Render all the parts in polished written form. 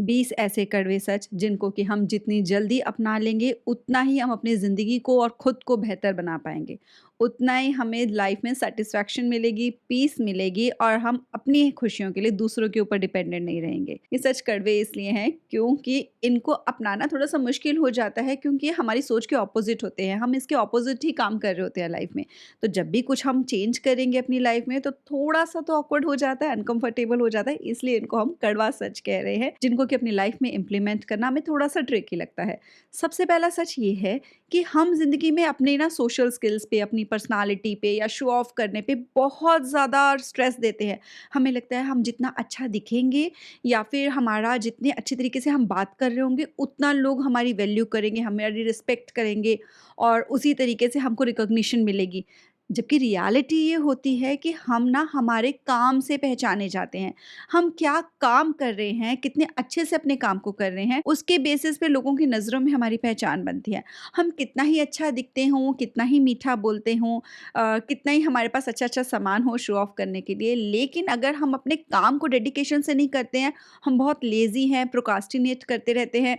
20 ऐसे कड़वे सच जिनको कि हम जितनी जल्दी अपना लेंगे उतना ही हम अपनी ज़िंदगी को और खुद को बेहतर बना पाएँगे। उतना ही हमें लाइफ़ में सैटिस्फैक्शन मिलेगी, पीस मिलेगी और हम अपनी खुशियों के लिए दूसरों के ऊपर डिपेंडेंट नहीं रहेंगे। ये सच कड़वे इसलिए हैं क्योंकि इनको अपनाना थोड़ा-सा मुश्किल हो जाता है क्योंकि ये हमारी सोच के ऑपोज़िट होते हैं। हम इसके ऑपोज़िट ही काम कर रहे होते हैं लाइफ़ में। तो जब भी कुछ हम चेंज करेंगे अपनी लाइफ़ में तो थोड़ा-सा तो ऑकवर्ड हो जाता है, अनकम्फर्टेबल हो जाता है, इसलिए इनको हम कड़वा सच कह रहे हैं, जिनको कि अपनी लाइफ़ में इम्प्लीमेंट करना हमें थोड़ा-सा ट्रिकी लगता है। सबसे पहला सच ये है कि हम ज़िंदगी में अपने ना सोशल स्किल्स पे, अपनी पर्सनैलिटी पे या शो ऑफ करने पे बहुत ज़्यादा स्ट्रेस देते हैं। हमें लगता है हम जितना अच्छा दिखेंगे या फिर हमारा जितने अच्छे तरीके से हम बात कर रहे होंगे, उतना लोग हमारी वैल्यू करेंगे, हमारी रिस्पेक्ट करेंगे और उसी तरीके से हमको रिकॉग्निशन मिलेगी। जबकि रियलिटी ये होती है कि हम ना हमारे काम से पहचाने जाते हैं। हम क्या काम कर रहे हैं, कितने अच्छे से अपने काम को कर रहे हैं, उसके बेसिस पे लोगों की नज़रों में हमारी पहचान बनती है। हम कितना ही अच्छा दिखते हों, कितना ही मीठा बोलते हों कितना ही हमारे पास अच्छा-अच्छा सामान हो शो ऑफ करने के लिए, लेकिन अगर हम अपने काम को डेडिकेशन से नहीं करते हैं, हम बहुत लेज़ी हैं, प्रोक्रास्टिनेट करते रहते हैं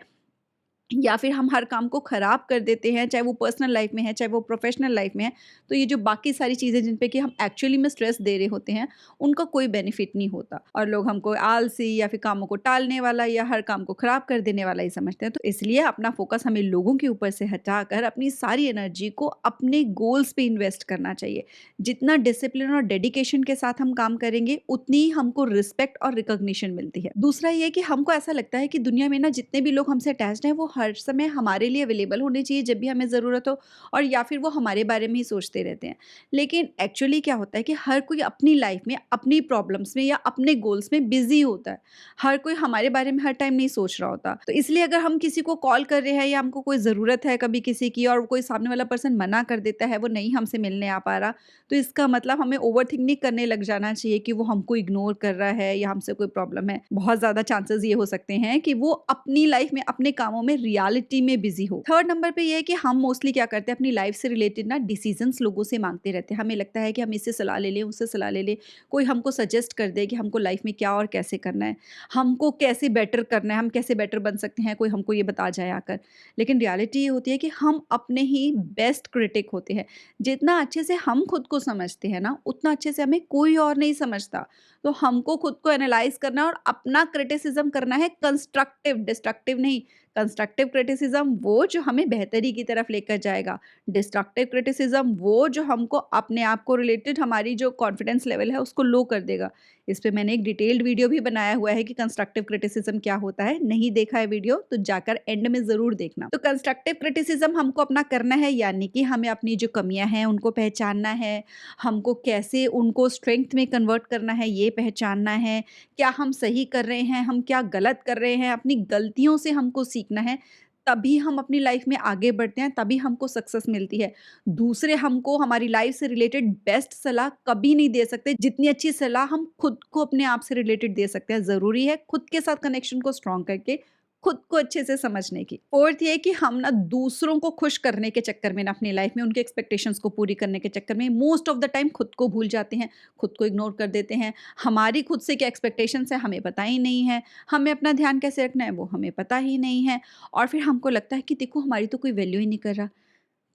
या फिर हम हर काम को ख़राब कर देते हैं, चाहे वो पर्सनल लाइफ़ में है, चाहे वो प्रोफ़ेशनल लाइफ़ में है, तो ये जो बाकी सारी चीज़ें जिन पे कि हम एक्चुअली में स्ट्रेस दे रहे होते हैं, उनका कोई बेनिफिट नहीं होता और लोग हमको आलसी या फिर कामों को टालने वाला या हर काम को ख़राब कर देने वाला ही समझते हैं। तो इसलिए अपना फ़ोकस हमें लोगों के ऊपर से हटाकर अपनी सारी एनर्जी को अपने गोल्स पे इन्वेस्ट करना चाहिए। जितना डिसिप्लिन और डेडिकेशन के साथ हम काम करेंगे, उतनी ही हमको रिस्पेक्ट और रिकॉग्निशन मिलती है। दूसरा ये है कि हमको ऐसा लगता है कि दुनिया में ना जितने भी लोग हमसे अटैच्ड हैं, वो हर समय हमारे लिए अवेलेबल होने चाहिए जब भी हमें ज़रूरत हो और या फिर वो हमारे बारे में ही सोचते रहते हैं। लेकिन एक्चुअली क्या होता है कि हर कोई अपनी लाइफ में, अपनी प्रॉब्लम्स में या अपने गोल्स में बिज़ी होता है। हर कोई हमारे बारे में हर टाइम नहीं सोच रहा होता। तो इसलिए अगर हम किसी को कॉल कर रहे हैं या हमको कोई ज़रूरत है कभी किसी की और कोई सामने वाला पर्सन मना कर देता है, वो नहीं हमसे मिलने आ पा रहा, तो इसका मतलब हमें ओवरथिंक नहीं करने लग जाना चाहिए कि वो हमको इग्नोर कर रहा है या हमसे कोई प्रॉब्लम है। बहुत ज़्यादा चांसेस ये हो सकते हैं कि वो अपनी लाइफ में, अपने कामों में, रियलिटी में बिज़ी हो। थर्ड नंबर पे ये है कि हम मोस्टली क्या करते हैं अपनी लाइफ से रिलेटेड ना डिसीजंस लोगों से माँगते रहते हैं। हमें लगता है कि हम इससे सलाह ले लें, उससे सलाह ले लें। कोई हमको सजेस्ट कर दे कि हमको लाइफ में क्या और कैसे करना है, हमको कैसे बेटर करना है, हम कैसे बेटर बन सकते हैं, कोई हमको ये बता जाए आकर। लेकिन रियलिटी ये होती है कि हम अपने ही बेस्ट क्रिटिक होते हैं। जितना अच्छे से हम खुद को समझते हैं ना, उतना अच्छे से हमें कोई और नहीं समझता। तो हमको खुद को एनालाइज़ करना है और अपना क्रिटिसिज़्म करना है कंस्ट्रक्टिव, डिस्ट्रक्टिव नहीं। कंस्ट्रक्टिव क्रिटिसिज़्म वो जो हमें बेहतरी की तरफ लेकर जाएगा। डिस्ट्रक्टिव क्रिटिसिज़्म वो जो हमको अपने आप को रिलेटेड हमारी जो कॉन्फिडेंस लेवल है उसको लो कर देगा। इस पे मैंने एक डिटेल्ड वीडियो भी बनाया हुआ है कि कंस्ट्रक्टिव क्रिटिसिज़्म क्या होता है। नहीं देखा है वीडियो तो जाकर एंड में ज़रूर देखना। तो कंस्ट्रक्टिव क्रिटिसिज़्म हमको अपना करना है यानी कि हमें अपनी जो कमियाँ हैं उनको पहचानना है, हमको कैसे उनको स्ट्रेंथ में कन्वर्ट करना है ये पहचानना है, क्या हम सही कर रहे हैं, हम क्या गलत कर रहे हैं, अपनी गलतियों से हमको सीखना है, तभी हम अपनी लाइफ में आगे बढ़ते हैं, तभी हमको सक्सेस मिलती है। दूसरे हमको हमारी लाइफ से रिलेटेड बेस्ट सलाह कभी नहीं दे सकते, जितनी अच्छी सलाह हम खुद को अपने आप से रिलेटेड दे सकते हैं। ज़रूरी है खुद के साथ कनेक्शन को स्ट्रॉन्ग करके खुद को अच्छे से समझने की। फोर्थ ये कि हम ना दूसरों को खुश करने के चक्कर में ना अपनी लाइफ में उनके एक्सपेक्टेशंस को पूरी करने के चक्कर में मोस्ट ऑफ द टाइम खुद को भूल जाते हैं, खुद को इग्नोर कर देते हैं। हमारी खुद से क्या एक्सपेक्टेशंस है हमें पता ही नहीं है, हमें अपना ध्यान कैसे रखना है वो हमें पता ही नहीं है और फिर हमको लगता है कि देखो हमारी तो कोई वैल्यू ही नहीं कर रहा।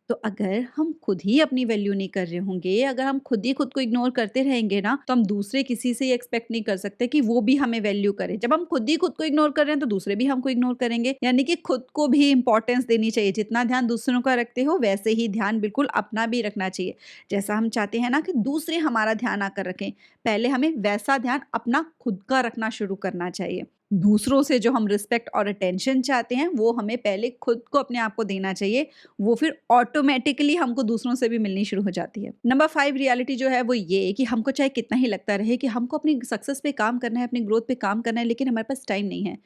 तो अगर हम खुद ही अपनी वैल्यू नहीं कर रहे होंगे, अगर हम खुद ही खुद को इग्नोर करते रहेंगे ना, तो हम दूसरे किसी से ये एक्सपेक्ट नहीं कर सकते कि वो भी हमें वैल्यू करे। जब हम खुद ही खुद को इग्नोर कर रहे हैं, तो दूसरे भी हमको इग्नोर करेंगे। यानी कि खुद को भी इम्पोर्टेंस देनी चाहिए। जितना ध्यान दूसरों का रखते हो, वैसे ही ध्यान बिल्कुल अपना भी रखना चाहिए। जैसा हम चाहते हैं ना कि दूसरे हमारा ध्यान आकर रखें, पहले हमें वैसा ध्यान अपना खुद का रखना शुरू करना चाहिए। दूसरों से जो हम रिस्पेक्ट और अटेंशन चाहते हैं, वो हमें पहले खुद को अपने आप को देना चाहिए। वो फिर ऑटोमेटिकली हमको दूसरों से भी मिलनी शुरू हो जाती है। नंबर 5 रियलिटी जो है वो ये कि हमको चाहे कितना ही लगता रहे कि हमको अपनी सक्सेस पे काम करना है, अपनी ग्रोथ पे काम करना है, लेकिन हमारे पास टाइम नहीं है।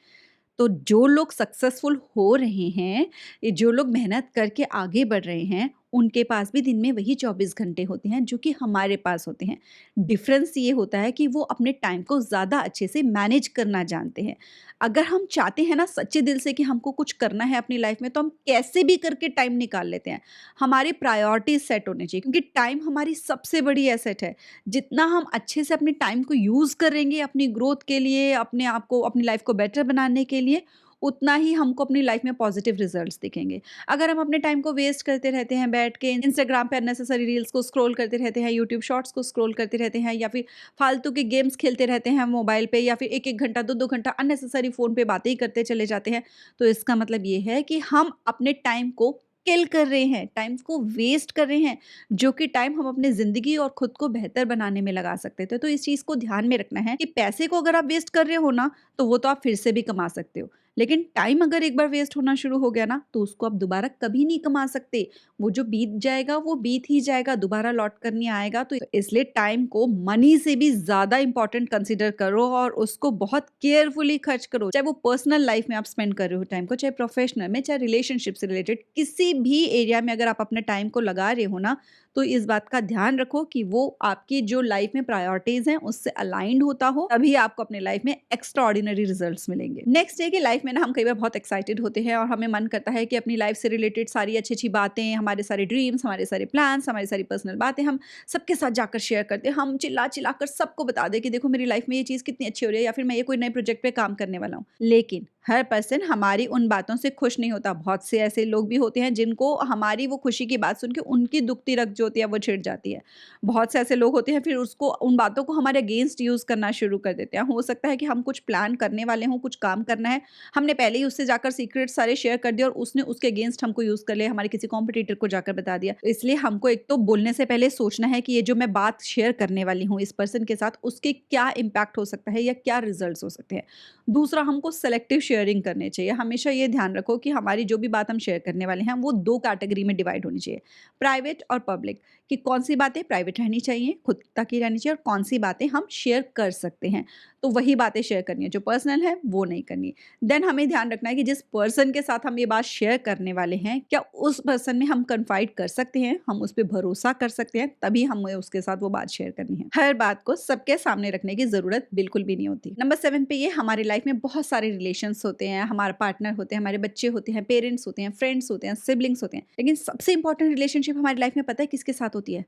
तो जो लोग सक्सेसफुल हो रहे हैं, ये जो लोग मेहनत करके आगे बढ़ रहे हैं, उनके पास भी दिन में वही 24 घंटे होते हैं जो कि हमारे पास होते हैं। डिफ़रेंस ये होता है कि वो अपने टाइम को ज़्यादा अच्छे से मैनेज करना जानते हैं। अगर हम चाहते हैं ना सच्चे दिल से कि हमको कुछ करना है अपनी लाइफ़ में, तो हम कैसे भी करके टाइम निकाल लेते हैं। हमारी प्रायोरिटीज़ सेट होनी चाहिए, क्योंकि टाइम हमारी सबसे बड़ी एसेट है। जितना हम अच्छे से अपने टाइम को यूज़ करेंगे अपनी ग्रोथ के लिए, अपने आप को, अपनी लाइफ़ को बेटर बनाने के लिए, उतना ही हमको अपनी लाइफ़ में पॉज़िटिव रिज़ल्ट्स दिखेंगे। अगर हम अपने टाइम को वेस्ट करते रहते हैं बैठ के इंस्टाग्राम पे अननेसेसरी रील्स को स्क्रॉल करते रहते हैं, यूट्यूब शॉर्ट्स को स्क्रॉल करते रहते हैं, या फिर फालतू के गेम्स खेलते रहते हैं मोबाइल पे, या फिर 1-1 घंटा 2-2 घंटा अननेसेसरी फ़ोन पे बातें ही करते चले जाते हैं, तो इसका मतलब ये है कि हम अपने टाइम को किल कर रहे हैं, टाइम को वेस्ट कर रहे हैं, जो कि टाइम हम अपनी ज़िंदगी और खुद को बेहतर बनाने में लगा सकते थे। तो इस चीज़ को ध्यान में रखना है कि पैसे को अगर आप वेस्ट कर रहे हो ना, तो वो तो आप फिर से भी कमा सकते हो। लेकिन टाइम अगर एक बार वेस्ट होना शुरू हो गया ना, तो उसको आप दोबारा कभी नहीं कमा सकते। वो जो बीत जाएगा, वो बीत ही जाएगा, दोबारा लौट कर नहीं आएगा। तो इसलिए टाइम को मनी से भी ज़्यादा इम्पोर्टेंट कंसिडर करो और उसको बहुत केयरफुली खर्च करो। चाहे वो पर्सनल लाइफ में आप स्पेंड कर रहे हो टाइम को, चाहे प्रोफेशनल में, चाहे रिलेशनशिप से रिलेटेड किसी भी एरिया में अगर आप अपने टाइम को लगा रहे हो ना, तो इस बात का ध्यान रखो कि वो आपकी जो लाइफ में प्रायोरिटीज़ हैं, उससे अलाइन्ड होता हो, तभी आपको अपने लाइफ में एक्स्ट्राऑर्डिनरी रिजल्ट्स मिलेंगे। नेक्स्ट है कि लाइफ में ना हम कई बार बहुत एक्साइटेड होते हैं और हमें मन करता है कि अपनी लाइफ से रिलेटेड सारी अच्छी-अच्छी बातें, हमारे सारे ड्रीम्स, हमारे सारे प्लान्स, हमारी सारी पर्सनल बातें हम सबके साथ जाकर शेयर करते हैं। हम चिल्ला-चिल्ला कर सबको बता दें कि देखो मेरी लाइफ में ये चीज़ कितनी अच्छी हो रही है, या फिर मैं ये कोई नए प्रोजेक्ट पे काम करने वाला हूँ। लेकिन हर पर्सन हमारी उन बातों से खुश नहीं होता। बहुत से ऐसे लोग भी होते हैं जिनको हमारी वो खुशी की बात सुन के उनकी दुखती रग जो होती है वो छिड़ जाती है। बहुत से ऐसे लोग होते हैं फिर उसको, उन बातों को हमारे अगेंस्ट यूज़ करना शुरू कर देते हैं। हो सकता है कि हम कुछ प्लान करने वाले हों, कुछ काम करना है, हमने पहले ही उससे जाकर सीक्रेट सारे शेयर कर दिए और उसने उसके अगेंस्ट हमको यूज़ कर लिया, हमारे किसी कॉम्पिटिटर को जाकर बता दिया। तो इसलिए हमको एक तो बोलने से पहले सोचना है कि ये जो मैं बात शेयर करने वाली हूँ इस पर्सन के साथ, उसके क्या इम्पैक्ट हो सकता है या क्या रिजल्ट्स हो सकते हैं। दूसरा, हमको सेलेक्टिव शेयरिंग करनी चाहिए। हमेशा ये ध्यान रखो कि हमारी जो भी बात हम शेयर करने वाले हैं वो 2 कैटेगरी में डिवाइड होनी चाहिए, प्राइवेट और पब्लिक। कि कौन-सी बातें प्राइवेट रहनी चाहिए, खुद तक ही रहनी चाहिए, और कौन-सी बातें हम शेयर कर सकते हैं। तो वही बातें शेयर करनी है, जो पर्सनल है वो नहीं करनी। देन हमें ध्यान रखना है कि जिस पर्सन के साथ हम ये बात शेयर करने वाले हैं, क्या उस पर्सन में हम कन्फाइड कर सकते हैं, हम उस पे भरोसा कर सकते हैं, तभी हमें उसके साथ वो बात शेयर करनी है। हर बात को सबके सामने रखने की ज़रूरत बिल्कुल भी नहीं होती। नंबर 7 पे ये हमारी लाइफ में बहुत सारे रिलेशंस होते हैं, हमारा पार्टनर होते हैं, हमारे बच्चे होते हैं, पेरेंट्स होते हैं, फ्रेंड्स होते हैं, सिबलिंग्स होते हैं। लेकिन सबसे इंपॉर्टेंट रिलेशनशिप हमारी लाइफ में पता है किसके साथ होती है?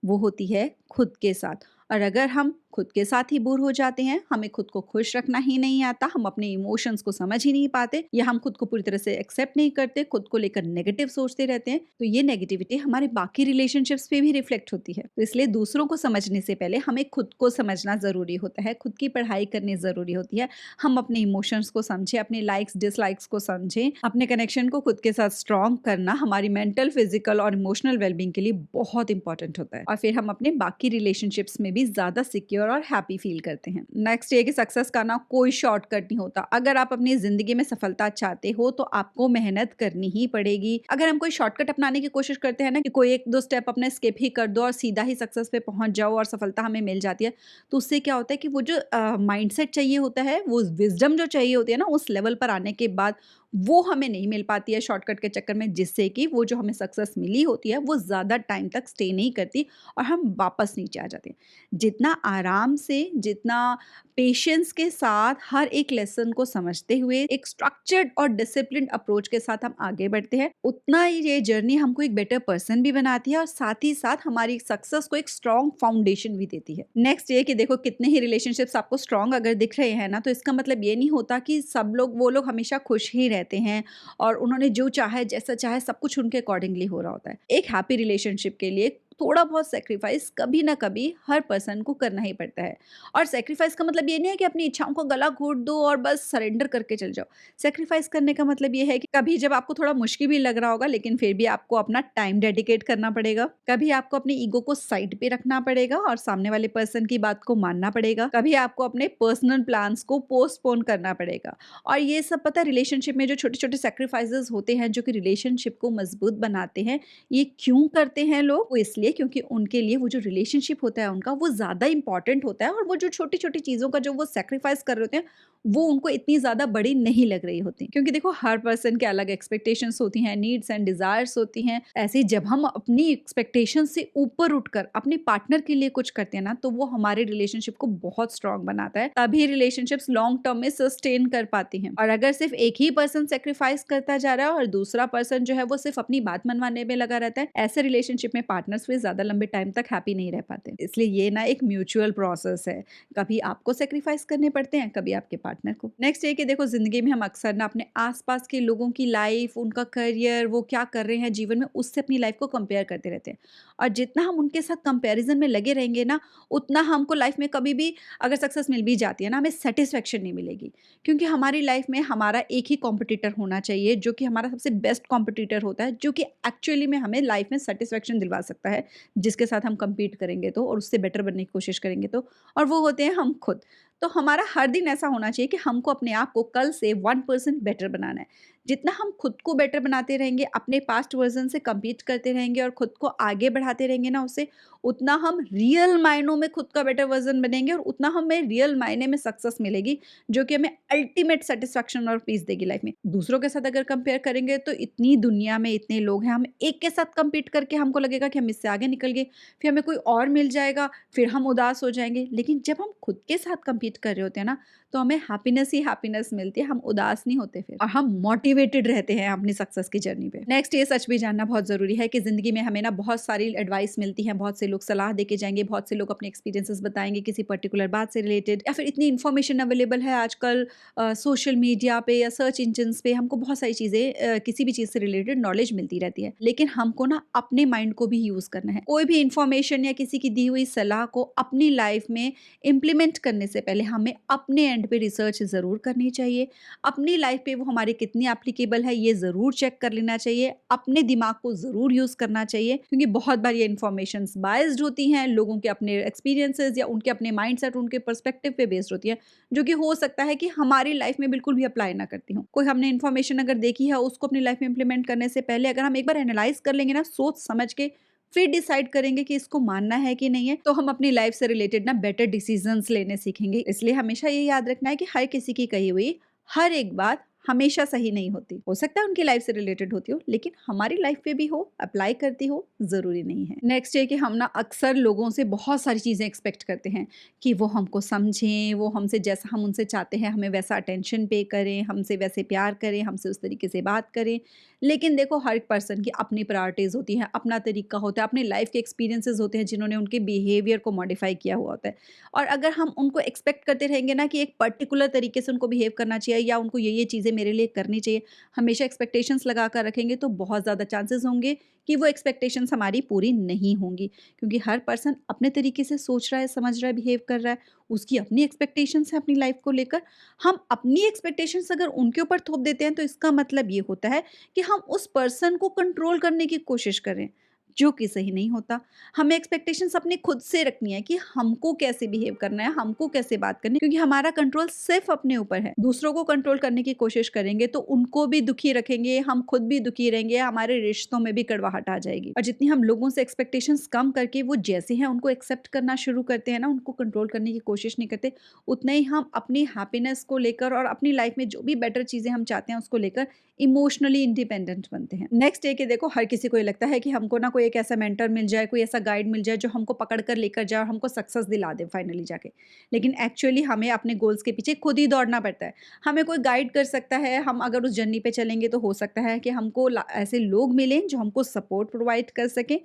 वो होती है खुद के साथ। और अगर हम खुद के साथ ही बोर हो जाते हैं, हमें खुद को खुश रखना ही नहीं आता, हम अपने इमोशंस को समझ ही नहीं पाते, या हम खुद को पूरी तरह से एक्सेप्ट नहीं करते, खुद को लेकर नेगेटिव सोचते रहते हैं, तो ये नेगेटिविटी हमारे बाकी रिलेशनशिप्स पे भी रिफ्लेक्ट होती है। तो इसलिए दूसरों को समझने से पहले हमें खुद को समझना ज़रूरी होता है, खुद की पढ़ाई करनी ज़रूरी होती है। हम अपने इमोशंस को समझें, अपने लाइक्स डिसलाइक्स को समझें, अपने कनेक्शन को खुद के साथ स्ट्रॉन्ग करना हमारी मेंटल, फिजिकल और इमोशनल वेलबींग के लिए बहुत इंपॉर्टेंट होता है। और फिर हम अपने बाकी रिलेशनशिप्स में भी ज़्यादा सिक्योर और हैप्पी फील करते हैं। नेक्स्ट ये कि सक्सेस का ना कोई शॉर्टकट नहीं होता। अगर आप अपनी ज़िंदगी में सफलता चाहते हो तो आपको मेहनत करनी ही पड़ेगी। अगर हम कोई शॉर्टकट अपनाने की कोशिश करते हैं ना कि कोई 1-2 स्टेप अपने स्किप ही कर दो और सीधा ही सक्सेस पे पहुँच जाओ और सफलता हमें मिल जाती है, तो उससे क्या होता है कि वो जो माइंडसेट चाहिए होता है, वो विज़डम जो चाहिए होती है ना उस लेवल पर आने के बाद, वो हमें नहीं मिल पाती है शॉर्टकट के चक्कर में, जिससे कि वो जो हमें सक्सेस मिली होती है वो ज़्यादा टाइम तक स्टे नहीं करती और हम वापस नीचे आ जाते हैं। जितना आराम से, जितना पेशेंस के साथ हर एक लेसन को समझते हुए एक स्ट्रक्चर्ड और डिसिप्लिन्ड अप्रोच के साथ हम आगे बढ़ते हैं, उतना ही ये जर्नी हमको एक बेटर पर्सन भी बनाती है और साथ ही साथ हमारी सक्सेस को एक स्ट्रॉन्ग फाउंडेशन भी देती है। नेक्स्ट ये कि देखो कितने ही रिलेशनशिप्स आपको स्ट्रॉन्ग अगर दिख रहे हैं ना, तो इसका मतलब ये नहीं होता कि सब लोग, वो लोग हमेशा खुश ही रहते हैं और उन्होंने जो चाहा है, जैसा चाहा है, सब कुछ उनके अकॉर्डिंगली हो रहा होता है। एक हैप्पी रिलेशनशिप के लिए थोड़ा बहुत सैक्रिफाइस कभी ना कभी हर पर्सन को करना ही पड़ता है। और सैक्रिफाइस का मतलब ये नहीं है कि अपनी इच्छाओं को गला घोट दो और बस सरेंडर करके चल जाओ। सैक्रिफाइस करने का मतलब ये है कि कभी जब आपको थोड़ा मुश्किल भी लग रहा होगा, लेकिन फिर भी आपको अपना टाइम डेडिकेट करना पड़ेगा। कभी आपको अपनी ईगो को साइड पे रखना पड़ेगा और सामने वाले पर्सन की बात को मानना पड़ेगा। कभी आपको अपने पर्सनल प्लान्स को पोस्टपोन करना पड़ेगा। और ये सब पता है, रिलेशनशिप में जो छोटे-छोटे सैक्रिफाइसेस होते हैं जो कि रिलेशनशिप को मजबूत बनाते हैं, ये क्यों करते हैं लोग? वो इसलिए इसलिए क्योंकि उनके लिए वो जो रिलेशनशिप होता है उनका वो ज़्यादा इम्पोर्टेंट होता है और वो जो छोटी-छोटी चीज़ों का जो वो सैक्रिफाइस कर रहे होते हैं, वो उनको इतनी ज़्यादा बड़ी नहीं लग रही होती। क्योंकि देखो हर पर्सन के अलग एक्सपेक्टेशंस होती हैं, नीड्स एंड डिज़ायर्स होती हैं। ऐसे ही जब हम अपनी एक्सपेक्टेशंस से ऊपर उठकर अपने पार्टनर के लिए कुछ करते हैं ना, तो वो हमारे रिलेशनशिप को बहुत स्ट्रॉन्ग बनाता है। तभी रिलेशनशिप्स लॉन्ग टर्म में सस्टेन कर पाती हैं। और अगर सिर्फ एक ही पर्सन सैक्रिफाइस करता जा रहा है और दूसरा पर्सन जो है वो सिर्फ अपनी बात मनवाने में लगा रहता है, ऐसे रिलेशनशिप में पार्टनर्स भी ज़्यादा लंबे टाइम तक हैप्पी नहीं रह पाते। इसलिए ये ना एक म्यूचुअल प्रोसेस है। कभी आपको सैक्रिफाइस करने पड़ते हैं, कभी आपके पार्टनर को। नेक्स्ट ये कि देखो ज़िंदगी में हम अक्सर ना अपने आस-पास के लोगों की लाइफ, उनका करियर, वो क्या कर रहे हैं जीवन में, उससे अपनी लाइफ को कंपेयर करते रहते हैं। और जितना हम उनके साथ कंपैरिज़न में लगे रहेंगे ना, उतना हमको लाइफ में कभी भी अगर सक्सेस मिल भी जाती है ना, हमें सैटिस्फैक्शन नहीं मिलेगी। क्योंकि हमारी लाइफ में हमारा एक ही कॉम्पिटिटर होना चाहिए, जो कि हमारा सबसे बेस्ट कॉम्पिटिटर होता है, जो कि एक्चुअली में हमें लाइफ में सैटिस्फैक्शन दिलवा सकता है, जिसके साथ हम कम्पीट करेंगे तो और उससे बेटर बनने की कोशिश करेंगे तो। और वो होते हैं हम खुद। तो हमारा हर दिन ऐसा होना चाहिए कि हमको अपने आप को कल से 1% बेटर बनाना है। जितना हम खुद को बेटर बनाते रहेंगे, अपने पास्ट वर्ज़न से कम्पीट करते रहेंगे और खुद को आगे बढ़ाते रहेंगे ना उससे, उतना हम रियल मायनों में खुद का बेटर वर्ज़न बनेंगे और उतना हमें रियल मायने में सक्सेस मिलेगी, जो कि हमें अल्टीमेट सैटिस्फैक्शन और पीस देगी लाइफ में। दूसरों के साथ अगर कंपेयर करेंगे तो इतनी दुनिया में इतने लोग हैं, हम एक के साथ कम्पीट करके हमको लगेगा कि हम इससे आगे निकल गए, फिर हमें कोई और मिल जाएगा, फिर हम उदास हो जाएँगे। लेकिन जब हम खुद के साथ कम्पीट कर रहे होते हैं ना, तो हमें हैप्पीनेस ही हैप्पीनेस मिलती है, हम उदास नहीं होते फिर और हम मोटिवेटेड रहते हैं अपनी सक्सेस की जर्नी पे। नेक्स्ट ये सच भी जानना बहुत ज़रूरी है कि ज़िंदगी में हमें ना बहुत सारी एडवाइस मिलती है, बहुत से लोग सलाह देके जाएँगे, बहुत से लोग अपने एक्सपीरियंसेस बताएँगे किसी पर्टिकुलर बात से रिलेटेड या फिर इतनी इन्फॉर्मेशन अवेलेबल है आजकल सोशल मीडिया पे या सर्च इंजिन्स पे हमको बहुत सारी चीज़ें किसी भी चीज़ से रिलेटेड नॉलेज मिलती रहती है। लेकिन हमको ना अपने माइंड को भी यूज़ करना है। कोई भी इन्फॉर्मेशन या किसी की दी हुई सलाह को अपनी लाइफ में इम्प्लीमेंट करने से पहले हमें अपने एंड पे रिसर्च ज़रूर करनी चाहिए। अपनी लाइफ पे वो हमारे कितनी एप्लीकेबल है ये ज़रूर चेक कर लेना चाहिए। अपने दिमाग को ज़रूर यूज़ करना चाहिए क्योंकि बहुत बार ये इन्फॉर्मेशंस बायस्ड होती हैं, लोगों के अपने एक्सपीरियंसेस या उनके अपने माइंडसेट, उनके पर्सपेक्टिव पे बेस्ड होती हैं, जो कि हो सकता है कि हमारी लाइफ में बिल्कुल भी अप्लाई ना करती हों। कोई हमने इन्फॉर्मेशन अगर देखी है, उसको अपनी लाइफ में इम्प्लीमेंट करने से पहले अगर हम एक बार एनालाइज़ कर लेंगे ना, सोच समझ के फिर डिसाइड करेंगे कि इसको मानना है कि नहीं है, तो हम अपनी लाइफ से रिलेटेड ना बेटर डिसीजंस लेने सीखेंगे। इसलिए हमेशा ये याद रखना है कि हर किसी की कही हुई हर एक बात हमेशा सही नहीं होती। हो सकता है उनकी लाइफ से रिलेटेड होती हो, लेकिन हमारी लाइफ पे भी हो, अप्लाई करती हो, ज़रूरी नहीं है। नेक्स्ट ये कि हम ना अक्सर लोगों से बहुत सारी चीज़ें एक्सपेक्ट करते हैं कि वो हमको समझें, वो हमसे जैसा हम उनसे चाहते हैं हमें वैसा अटेंशन पे करें, हमसे वैसे प्यार करें, हमसे उस तरीके से बात करें। लेकिन देखो हर एक पर्सन की अपनी प्रायोरिटीज़ होती हैं, अपना तरीका होता है, अपने लाइफ के एक्सपीरियंसेस होते हैं जिन्होंने उनके बिहेवियर को मॉडिफाई किया हुआ होता है। और अगर हम उनको एक्सपेक्ट करते रहेंगे ना कि एक पर्टिकुलर तरीके से उनको बिहेव करना चाहिए या उनको ये चीज़ें मेरे लिए करनी चाहिए, हमेशा एक्सपेक्टेशंस लगा कर रखेंगे तो बहुत ज़्यादा चांसेस होंगे कि वो एक्सपेक्टेशंस हमारी पूरी नहीं होंगी। क्योंकि हर पर्सन अपने तरीके से सोच रहा है, समझ रहा है, बिहेव कर रहा है, उसकी अपनी एक्सपेक्टेशंस है अपनी लाइफ को लेकर। हम अपनी एक्सपेक्टेशंस अगर उनके ऊपर थोप देते हैं तो इसका मतलब ये होता है कि हम उस पर्सन को कंट्रोल करने की कोशिश करें, जो कि सही नहीं होता। हमें एक्सपेक्टेशंस अपने खुद से रखनी है कि हमको कैसे बिहेव करना है, हमको कैसे बात करनी है, क्योंकि हमारा कंट्रोल सिर्फ अपने ऊपर है। दूसरों को कंट्रोल करने की कोशिश करेंगे तो उनको भी दुखी रखेंगे, हम खुद भी दुखी रहेंगे, हमारे रिश्तों में भी कड़वाहट आ जाएगी। और जितनी हम लोगों से एक्सपेक्टेशंस कम करके वो जैसे हैं उनको एक्सेप्ट करना शुरू करते हैं ना, उनको कंट्रोल करने की कोशिश नहीं करते, उतना ही हम अपनी हैप्पीनेस को लेकर और अपनी लाइफ में जो भी बेटर चीज़ें हम चाहते हैं उसको लेकर इमोशनली इंडिपेंडेंट बनते हैं। नेक्स्ट ये कि देखो हर किसी को ये लगता है कि हमको ना कोई एक ऐसा मेंटर मिल जाए, कोई ऐसा गाइड मिल जाए जो हमको पकड़ कर लेकर जाए और हमको सक्सेस दिला दे फाइनली जाके। लेकिन एक्चुअली हमें अपने गोल्स के पीछे खुद ही दौड़ना पड़ता है। हमें कोई गाइड कर सकता है, हम अगर उस जर्नी पे चलेंगे तो हो सकता है कि हमको ऐसे लोग मिलें जो हमको सपोर्ट प्रोवाइड कर सकें।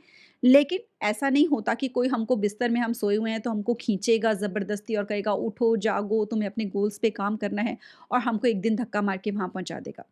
लेकिन ऐसा नहीं होता कि कोई हमको बिस्तर में हम सोए हुए हैं तो हमको खींचेगा ज़बरदस्ती और कहेगा उठो, जागो, तुम्हें अपने गोल्स पे काम करना है और हमको एक दिन धक्का मार के वहाँ पहुँचा देगा।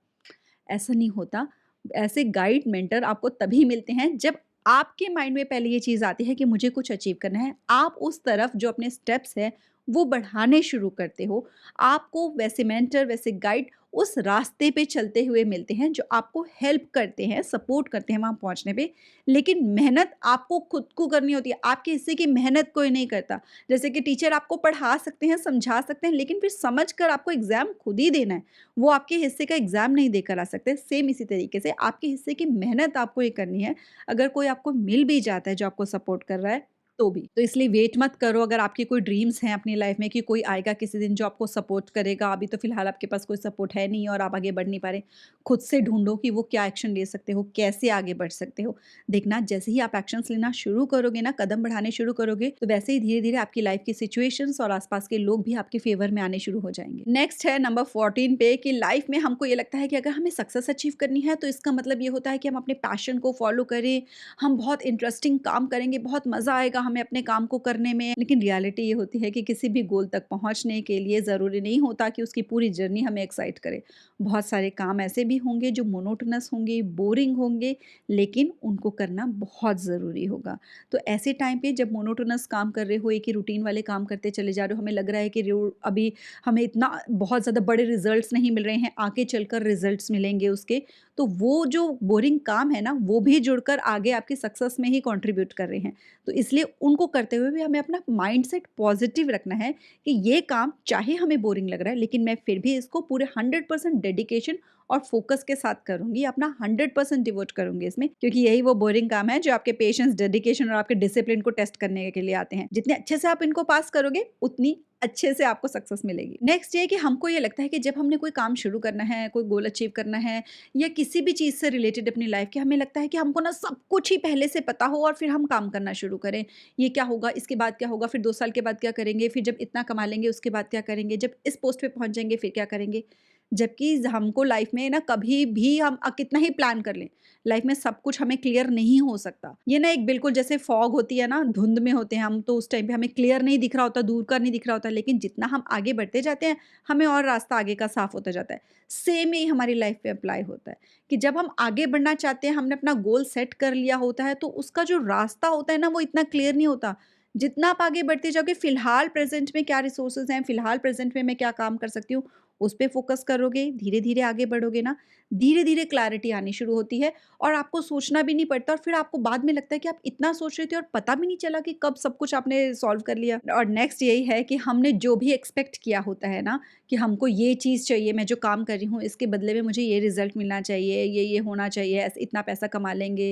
ऐसा नहीं होता। ऐसे गाइड मेंटर आपको तभी मिलते हैं जब आपके माइंड में पहले ये चीज़ आती है कि मुझे कुछ अचीव करना है। आप उस तरफ जो अपने स्टेप्स हैं वो बढ़ाने शुरू करते हो, आपको वैसे मेंटर, वैसे गाइड उस रास्ते पे चलते हुए मिलते हैं जो आपको हेल्प करते हैं, सपोर्ट करते हैं वहाँ पहुँचने पे। लेकिन मेहनत आपको खुद को करनी होती है, आपके हिस्से की मेहनत कोई नहीं करता। जैसे कि टीचर आपको पढ़ा सकते हैं, समझा सकते हैं, लेकिन फिर समझ कर आपको एग्ज़ाम खुद ही देना है। वो आपके हिस्से का एग्ज़ाम नहीं देकर आ सकते। सेम इसी तरीके से आपके हिस्से की मेहनत आपको ये करनी है। अगर कोई आपको मिल भी जाता है जो आपको सपोर्ट कर रहा है, तो भी। तो इसलिए वेट मत करो, अगर आपकी कोई ड्रीम्स हैं अपनी लाइफ़ में कि कोई आएगा किसी दिन जो आपको सपोर्ट करेगा, अभी तो फ़िलहाल आपके पास कोई सपोर्ट है नहीं और आप आगे बढ़ नहीं पा रहे। खुद से ढूँढो कि वो क्या एक्शन ले सकते हो, कैसे आगे बढ़ सकते हो। देखना जैसे ही आप एक्शंस लेना शुरू करोगे ना, कदम बढ़ाने शुरू करोगे, तो वैसे ही धीरे-धीरे आपकी लाइफ़ की सिचुएशंस और आस-पास के लोग भी आपके फ़ेवर में आने शुरू हो जाएँगे। नेक्स्ट है नंबर 14 पे कि लाइफ़ में हमको ये लगता है कि अगर हमें सक्सेस अचीव करनी है, तो इसका मतलब ये होता है कि हम अपने पैशन को फ़ॉलो करें, हम बहुत इंटरेस्टिंग काम करेंगे, बहुत मज़ा आएगा हमें अपने काम को करने में। लेकिन रियलिटी ये होती है कि किसी भी गोल तक पहुँचने के लिए ज़रूरी नहीं होता कि उसकी पूरी जर्नी हमें एक्साइट करे। बहुत सारे काम ऐसे भी होंगे जो मोनोटोनस होंगे, बोरिंग होंगे, लेकिन उनको करना बहुत ज़रूरी होगा। तो ऐसे टाइम पे जब मोनोटोनस काम कर रहे हो, एक ही रूटीन वाले काम करते चले जा रहे हो, हमें लग रहा है कि अभी हमें इतना बहुत ज़्यादा बड़े रिज़ल्ट्स नहीं मिल रहे हैं, आगे चलकर रिज़ल्ट्स मिलेंगे उसके, तो वो जो बोरिंग काम है ना, वो भी जुड़कर आगे आपकी सक्सेस में ही कंट्रीब्यूट कर रहे हैं। तो इसलिए उनको करते हुए भी हमें अपना माइंडसेट पॉजिटिव रखना है कि ये काम चाहे हमें बोरिंग लग रहा है, लेकिन मैं फिर भी इसको पूरे 100% डेडिकेशन और फोकस के साथ करूँगी, अपना 100% डिवोट करूँगी इसमें, क्योंकि यही वो बोरिंग काम है जो आपके पेशेंस, डेडिकेशन और आपके डिसिप्लिन को टेस्ट करने के लिए आते हैं। जितने अच्छे से आप इनको पास करोगे, उतनी अच्छे से आपको सक्सेस मिलेगी। नेक्स्ट ये है कि हमको ये लगता है कि जब हमने कोई काम शुरू करना है, कोई गोल अचीव करना है या किसी भी चीज़ से रिलेटेड अपनी लाइफ के, हमें लगता है कि हमको ना सब कुछ ही पहले से पता हो और फिर हम काम करना शुरू करें। ये क्या होगा, इसके बाद क्या होगा, फिर 2 साल के बाद क्या करेंगे, फिर जब इतना कमा लेंगे उसके बाद क्या करेंगे, जब इस पोस्ट पे पहुँच जाएँगे फिर क्या करेंगे। जबकि हमको लाइफ में ना कभी भी हम कितना ही प्लान कर लें, लाइफ में सब कुछ हमें क्लियर नहीं हो सकता। ये ना एक बिल्कुल जैसे फॉग होती है ना, धुंध में होते हैं हम, तो उस टाइम पे हमें क्लियर नहीं दिख रहा होता, दूर का नहीं दिख रहा होता, लेकिन जितना हम आगे बढ़ते जाते हैं, हमें और रास्ता आगे का साफ होता जाता है। सेम ही हमारी लाइफ पे अप्लाई होता है कि जब हम आगे बढ़ना चाहते हैं, हमने अपना गोल सेट कर लिया होता है, तो उसका जो रास्ता होता है ना, वो इतना क्लियर नहीं होता। जितना आप आगे बढ़ते जाओगे, फिलहाल प्रेज़ेंट में क्या रिसोर्सेज़ हैं, फिलहाल प्रेज़ेंट में मैं क्या काम कर सकती हूँ, उस पे फ़ोकस करोगे, धीरे-धीरे आगे बढ़ोगे ना, धीरे-धीरे क्लैरिटी आनी शुरू होती है और आपको सोचना भी नहीं पड़ता और फिर आपको बाद में लगता है कि आप इतना सोच रहे थे और पता भी नहीं चला कि कब सब कुछ आपने सॉल्व कर लिया। और नेक्स्ट यही है कि हमने जो भी एक्सपेक्ट किया होता है ना, कि हमको ये चीज़ चाहिए, मैं जो काम कर रही हूँ, इसके बदले में मुझे ये रिज़ल्ट मिलना चाहिए, ये होना चाहिए, ऐसे इतना पैसा कमा लेंगे,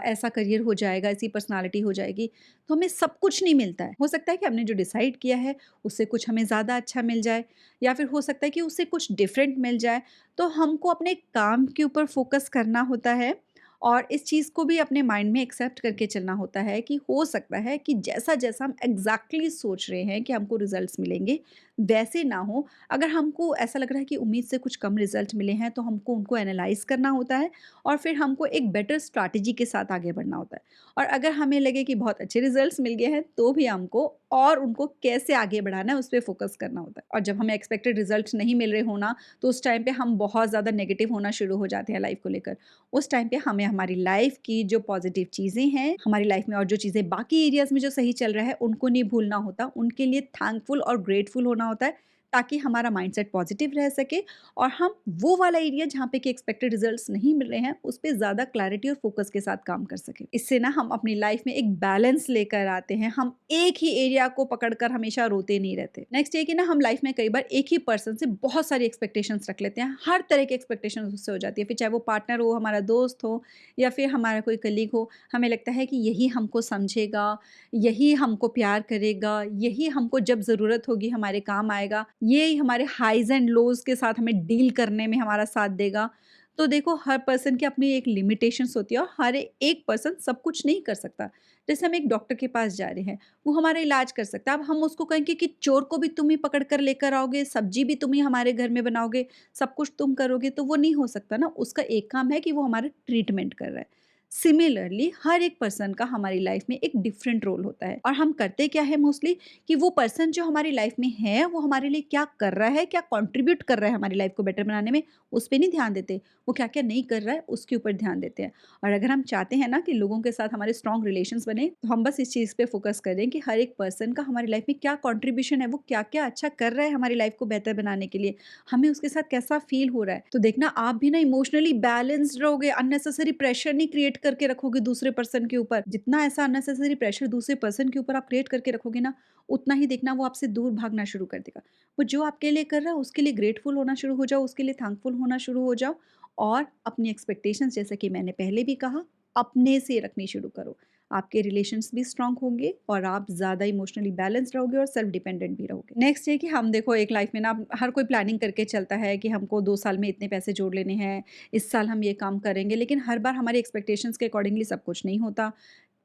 ऐसा करियर हो जाएगा, ऐसी पर्सनैलिटी हो जाएगी, तो हमें सब कुछ नहीं मिलता है। हो सकता है कि हमने जो डिसाइड किया है, उससे कुछ हमें ज़्यादा अच्छा मिल जाए या फिर हो सकता है कि उससे कुछ डिफरेंट मिल जाए। तो हमको अपने काम के ऊपर फ़ोकस करना होता है और इस चीज़ को भी अपने माइंड में एक्सेप्ट करके चलना होता है कि हो सकता है कि जैसा-जैसा हम एग्ज़ैक्टली सोच रहे हैं कि हमको रिज़ल्ट्स मिलेंगे, वैसे ना हो। अगर हमको ऐसा लग रहा है कि उम्मीद से कुछ कम रिज़ल्ट मिले हैं, तो हमको उनको एनालाइज़ करना होता है और फिर हमको एक बेटर स्ट्रैटेजी के साथ आगे बढ़ना होता है। और अगर हमें लगे कि बहुत अच्छे रिज़ल्ट्स मिल गए हैं, तो भी हमको और उनको कैसे आगे बढ़ाना है, उस पे फ़ोकस करना होता है। और जब हमें एक्सपेक्टेड रिज़ल्ट्स नहीं मिल रहे हो ना, तो उस टाइम पे हम बहुत ज़्यादा नेगेटिव होना शुरू हो जाते हैं लाइफ़ को लेकर। उस टाइम पे हमें हमारी लाइफ़ की जो पॉज़िटिव चीज़ें हैं, हमारी लाइफ़ में और जो चीज़ें बाकी एरियाज़ में जो सही चल रहा है, उनको नहीं भूलना होता। उनके लिए थैंकफुल और ग्रेटफुल होना होता है, ताकि हमारा माइंडसेट पॉज़िटिव रह सके और हम वो वाला एरिया जहाँ पे कि एक्सपेक्टेड रिज़ल्ट्स नहीं मिल रहे हैं, उस पे ज़्यादा क्लैरिटी और फ़ोकस के साथ काम कर सकें। इससे ना हम अपनी लाइफ़ में एक बैलेंस लेकर आते हैं। हम एक ही एरिया को पकड़कर हमेशा रोते नहीं रहते। नेक्स्ट ये कि ना हम लाइफ़ में कई बार एक ही पर्सन से बहुत सारी एक्सपेक्टेशंस रख लेते हैं। हर तरह की एक्सपेक्टेशंस उससे हो जाती है। फिर चाहे वो पार्टनर हो, हमारा दोस्त हो या फिर हमारा कोई कलीग हो। हमें लगता है कि यही हमको समझेगा, यही हमको प्यार करेगा, यही हमको जब ज़रूरत होगी हमारे काम आएगा, ये हमारे हाइज़ एंड लोज़ के साथ हमें डील करने में हमारा साथ देगा। तो देखो हर पर्सन की अपनी एक लिमिटेशंस होती है और हर एक पर्सन सब कुछ नहीं कर सकता। जैसे हम एक डॉक्टर के पास जा रहे हैं, वो हमारा इलाज कर सकता है। अब हम उसको कहेंगे कि चोर को भी तुम ही पकड़ कर लेकर आओगे, सब्ज़ी भी तुम ही हमारे घर में बनाओगे, सब कुछ तुम करोगे, तो वो नहीं हो सकता ना। उसका एक काम है कि वो हमारा ट्रीटमेंट कर रहा है। सिमिलरली हर एक पर्सन का हमारी लाइफ में एक डिफरेंट रोल होता है और हम करते क्या है मोस्टली कि वो पर्सन जो हमारी लाइफ में है वो हमारे लिए क्या कर रहा है, क्या कंट्रीब्यूट कर रहा है हमारी लाइफ को बेटर बनाने में, उस पे नहीं ध्यान देते। वो क्या क्या नहीं कर रहा है उसके ऊपर ध्यान देते हैं। और अगर हम चाहते हैं ना कि लोगों के साथ हमारे स्ट्रॉन्ग रिलेशंस बने, तो हम बस इस चीज़ पे फोकस करें कि हर एक पर्सन का हमारी लाइफ में क्या कंट्रीब्यूशन है, वो क्या क्या अच्छा कर रहा है हमारी लाइफ को बेहतर बनाने के लिए, हमें उसके साथ कैसा फील हो रहा है। तो देखना आप भी ना इमोशनली बैलेंस्ड रहोगे, अननेसेसरी प्रेशर नहीं क्रिएट करके रखोगे दूसरे पर्सन के ऊपर। जितना ऐसा अननेसेसरी प्रेशर दूसरे पर्सन के ऊपर आप क्रिएट करके रखोगे ना, उतना ही देखना वो आपसे दूर भागना शुरू कर देगा। वो जो आपके लिए कर रहा है उसके लिए ग्रेटफुल होना शुरू हो जाओ, उसके लिए थैंकफुल होना शुरू हो जाओ और अपनी एक्सपेक्टेशंस, जैसा कि मैंने पहले भी कहा, अपने से रखनी शुरू करो। आपके रिलेशंस भी स्ट्रांग होंगे और आप ज़्यादा इमोशनली बैलेंस्ड रहोगे और सेल्फ डिपेंडेंट भी रहोगे। नेक्स्ट ये कि हम देखो एक लाइफ में ना हर कोई प्लानिंग करके चलता है कि हमको 2 साल में इतने पैसे जोड़ लेने हैं, इस साल हम ये काम करेंगे, लेकिन हर बार हमारी एक्सपेक्टेशंस के अकॉर्डिंगली सब कुछ नहीं होता।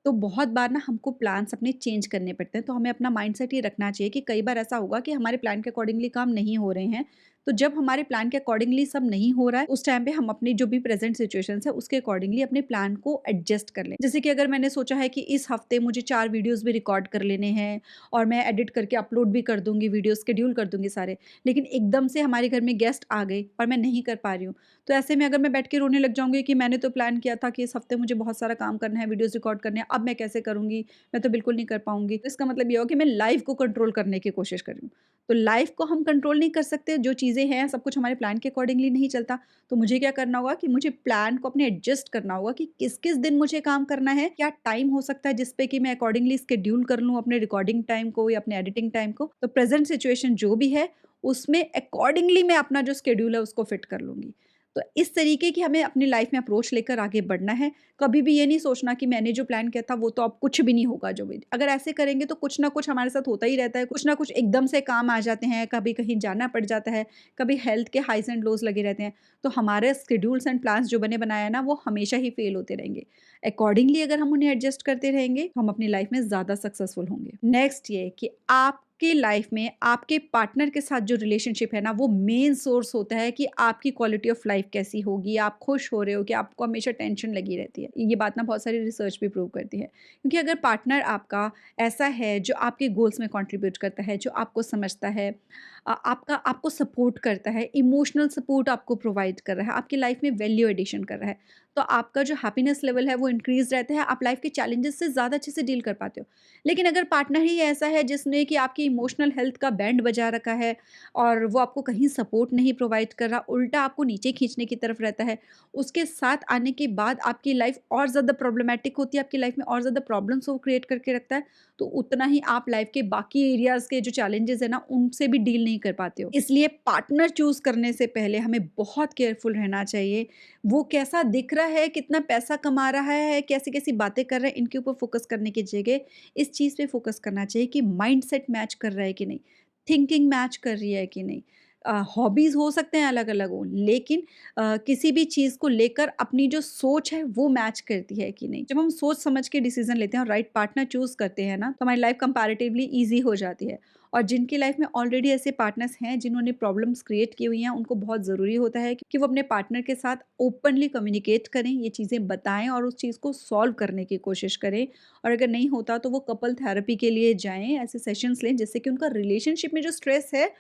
तो बहुत बार ना हमको प्लान्स अपने चेंज करने पड़ते हैं, तो हमें अपना माइंडसेट ये रखना चाहिए कि कई बार ऐसा होगा कि हमारे प्लान के अकॉर्डिंगली काम नहीं हो रहे हैं। तो जब हमारे प्लान के अकॉर्डिंगली सब नहीं हो रहा है, उस टाइम पे हम अपनी जो भी प्रेज़ेंट सिचुएशंस है, उसके अकॉर्डिंगली अपने प्लान को एडजस्ट कर लें। जैसे कि अगर मैंने सोचा है कि इस हफ्ते मुझे 4 वीडियोज़ भी रिकॉर्ड कर लेने हैं और मैं एडिट करके अपलोड भी कर दूँगी, वीडियो शेड्यूल कर दूँगी सारे। लेकिन एकदम से हमारे घर में गेस्ट आ गए और मैं नहीं कर पा रही हूँ। तो ऐसे में अगर मैं बैठ के रोने लग जाऊँगी कि मैंने तो प्लान किया था कि इस हफ्ते मुझे बहुत सारा काम करना है, वीडियोज़ रिकॉर्ड करने हैं, अब मैं कैसे करूँगी? मैं तो बिल्कुल नहीं कर पाऊँगी। तो इसका मतलब ये हुआ कि मैं लाइफ़ को कंट्रोल करने की कोशिश कर रही हूँ। तो लाइफ़ को हम कंट्रोल नहीं कर सकते, जो चीज़ें हैं सब कुछ हमारे प्लान के अकॉर्डिंगली नहीं चलता। तो मुझे क्या करना होगा कि मुझे प्लान को अपने एडजस्ट करना होगा कि किस-किस दिन मुझे काम करना है, क्या टाइम हो सकता है जिस पे कि मैं अकॉर्डिंगली शेड्यूल कर लूँ अपने रिकॉर्डिंग टाइम को या अपने एडिटिंग टाइम को। तो प्रेज़ेंट सिचुएशन जो भी है, उसमें अकॉर्डिंगली मैं अपना जो शेड्यूल है उसको फिट कर लूँगी। तो इस तरीके की हमें अपनी लाइफ़ में अप्रोच लेकर आगे बढ़ना है। कभी भी ये नहीं सोचना कि मैंने जो प्लान किया था वो तो अब कुछ भी नहीं होगा जो भी। अगर ऐसे करेंगे तो कुछ ना कुछ हमारे साथ होता ही रहता है, कुछ ना कुछ एकदम से काम आ जाते हैं, कभी कहीं जाना पड़ जाता है, कभी हेल्थ के हाइज़ एंड लोज़ लगे रहते हैं। तो हमारे शेड्यूल्स एंड प्लान्स जो बने बनाए हैं ना वो हमेशा ही फेल होते रहेंगे। अकॉर्डिंगली अगर हम उन्हें एडजस्ट करते रहेंगे, तो हम अपनी लाइफ़ में ज़्यादा सक्सेसफुल होंगे। नेक्स्ट ये कि आपकी लाइफ़ में आपके पार्टनर के साथ जो रिलेशनशिप है ना वो मेन सोर्स होता है कि आपकी क्वालिटी ऑफ लाइफ़ कैसी होगी, आप खुश हो रहे हो कि आपको हमेशा टेंशन लगी रहती है। ये बात ना बहुत सारी रिसर्च भी प्रूव करती है। क्योंकि अगर पार्टनर आपका ऐसा है जो आपके गोल्स में कंट्रीब्यूट करता है, जो आपको समझता है, आपको सपोर्ट करता है, इमोशनल सपोर्ट आपको प्रोवाइड कर रहा है, आपकी लाइफ़ में वैल्यू एडिशन कर रहा है, तो आपका जो हैप्पीनेस लेवल है वो इंक्रीज़ रहता है, आप लाइफ़ के चैलेंजेस से ज़्यादा अच्छे से डील कर पाते हो। लेकिन अगर पार्टनर ही ऐसा है जिसने कि आपकी इमोशनल हेल्थ का बैंड बजा रखा है और वो आपको कहीं सपोर्ट नहीं प्रोवाइड कर रहा, उल्टा आपको नीचे खींचने की तरफ रहता है, उसके साथ आने के बाद आपकी लाइफ़ और ज़्यादा प्रॉब्लमैटिक होती है, आपकी लाइफ़ में और ज़्यादा प्रॉब्लम्स वो क्रिएट करके रखता है, तो उतना ही आप लाइफ़ के बाकी एरियाज़ के जो चैलेंजेज़ हैं ना, उनसे भी डील नहीं कर पाते हो। इसलिए पार्टनर चूज़ करने से पहले हमें बहुत केयरफुल रहना चाहिए। वो कैसा दिख रहा है, कितना पैसा कमा रहा है, कैसी-कैसी बातें कर रहा है, इनके ऊपर फ़ोकस करने की जगह इस चीज़ पे फ़ोकस करना चाहिए कि माइंडसेट मैच कर रहा है कि नहीं, थिंकिंग मैच कर रही है कि नहीं। हॉबीज़ हो सकते हैं अलग-अलग हो, लेकिन किसी भी चीज़ को लेकर अपनी जो सोच है वो मैच करती है कि नहीं। जब हम सोच समझ के डिसीज़न लेते हैं और राइट पार्टनर चूज़ करते हैं ना, तो हमारी लाइफ़ कंपैरेटिवली ईज़ी हो जाती है। और जिनकी लाइफ़ में ऑलरेडी ऐसे पार्टनर्स हैं जिन्होंने प्रॉब्लम्स क्रिएट की हुई हैं, उनको बहुत ज़रूरी होता है कि वो अपने पार्टनर के साथ ओपनली कम्युनिकेट करें, ये चीज़ें बताएँ और उस चीज़ को सॉल्व करने की कोशिश करें। और अगर नहीं होता तो वो कपल थेरेपी के लिए जाएँ, ऐसे सेशंस लें जिससे कि उनका रिलेशनशिप में जो स्ट्रेस है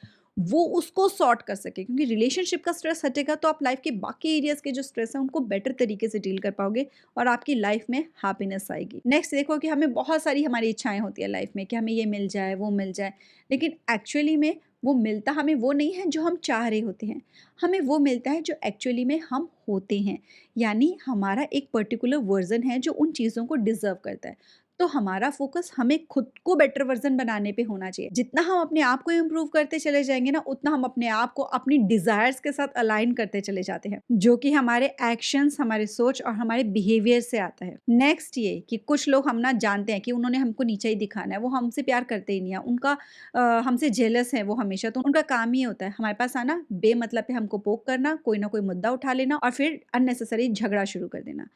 वो उसको सॉर्ट कर सके, क्योंकि रिलेशनशिप का स्ट्रेस हटेगा तो आप लाइफ के बाकी एरियाज के जो स्ट्रेस है उनको बेटर तरीके से डील कर पाओगे और आपकी लाइफ में हैप्पीनेस आएगी। नेक्स्ट देखो कि हमें बहुत सारी हमारी इच्छाएं होती है लाइफ में कि हमें ये मिल जाए वो मिल जाए, लेकिन एक्चुअली में वो मिलता हमें वो नहीं है जो हम चाह रहे होते हैं, हमें वो मिलता है जो एक्चुअली में हम होते हैं। यानी हमारा एक पर्टिकुलर वर्जन है जो उन चीज़ों को डिजर्व करता है। तो हमारा फोकस हमें खुद को बेटर वर्जन बनाने पे होना चाहिए। जितना हम अपने आप को इम्प्रूव करते चले जाएंगे ना, उतना हम अपने आप को अपनी डिजायर्स के साथ अलाइन करते चले जाते हैं, जो कि हमारे एक्शंस, हमारे सोच और हमारे बिहेवियर से आता है। नेक्स्ट ये कि कुछ लोग हम ना जानते हैं कि उन्होंने हमको नीचा ही दिखाना है, वो हमसे प्यार करते ही नहीं है, उनका हमसे जेलस है वो हमेशा, तो उनका काम ही होता है हमारे पास आना, बेमतलब पे हमको पोक करना, कोई ना कोई मुद्दा उठा लेना और फिर अननेसेसरी झगड़ा शुरू कर देना।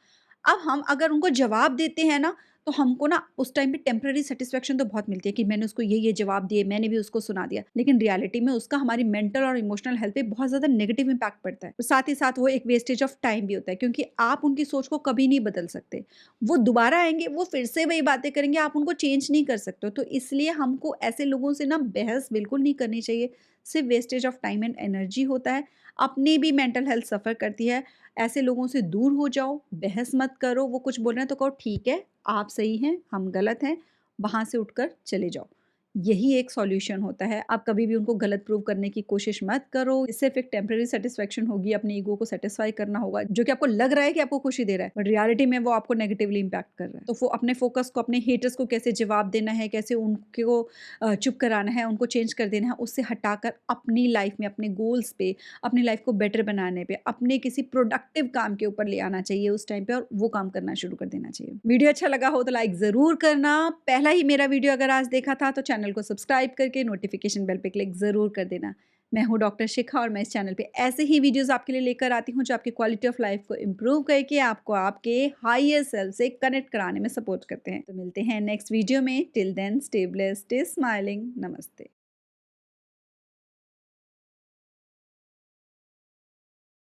अब हम अगर उनको जवाब देते हैं ना, तो हमको ना उस टाइम पे टेम्परेरी सैटिस्फैक्शन तो बहुत मिलती है कि मैंने उसको ये जवाब दिए, मैंने भी उसको सुना दिया। लेकिन रियलिटी में उसका हमारी मेंटल और इमोशनल हेल्थ पे बहुत ज़्यादा नेगेटिव इम्पैक्ट पड़ता है। साथ ही साथ वो एक वेस्टेज ऑफ टाइम भी होता है, क्योंकि आप उनकी सोच को कभी नहीं बदल सकते। वो दोबारा आएँगे, वो फिर से वही बातें करेंगे, आप उनको चेंज नहीं कर सकते हो। तो इसलिए हमको ऐसे लोगों से ना बहस बिल्कुल नहीं करनी चाहिए। सिर्फ़ wastage of time and energy होता है। अपनी भी मेंटल हेल्थ सफ़र करती है। ऐसे लोगों से दूर हो जाओ, बहस मत करो, वो कुछ बोल रहे हैं तो कहो ठीक है, आप सही हैं, हम गलत हैं, वहाँ से उठकर चले जाओ। यही एक सॉल्यूशन होता है। आप कभी भी उनको गलत प्रूव करने की कोशिश मत करो। इससे सिर्फ़ एक टेम्परेरी सैटिस्फैक्शन होगी, अपने ईगो को सैटिस्फाई करना होगा, जो कि आपको लग रहा है कि आपको खुशी दे रहा है, बट रियलिटी में वो आपको नेगेटिवली इम्पैक्ट कर रहा है। तो वो अपने फ़ोकस को, अपने हेटर्स को कैसे जवाब देना है, कैसे उनको चुप कराना है, उनको चेंज कर देना है, उससे हटाकर अपनी लाइफ़ में, अपने गोल्स पे, अपनी लाइफ़ को बेटर बनाने पे, अपने किसी प्रोडक्टिव काम के ऊपर ले आना चाहिए उस टाइम पे, और वो काम करना शुरू कर देना चाहिए। वीडियो अच्छा लगा हो तो लाइक ज़रूर करना। पहला ही मेरा वीडियो अगर आज देखा था तो चैनल को सब्सक्राइब करके नोटिफ़िकेशन बेल पे क्लिक ज़रूर कर देना। मैं हूँ डॉक्टर शिखा, और मैं इस चैनल पे ऐसे ही वीडियोज़ आपके लिए लेकर आती हूँ जो आपकी क्वालिटी ऑफ लाइफ़ को इम्प्रूव करके आपको आपके हायर सेल्फ से कनेक्ट कराने में सपोर्ट करते हैं। तो मिलते हैं नेक्स्ट वीडियो में। Till then stay blessed, stay smiling. नमस्ते।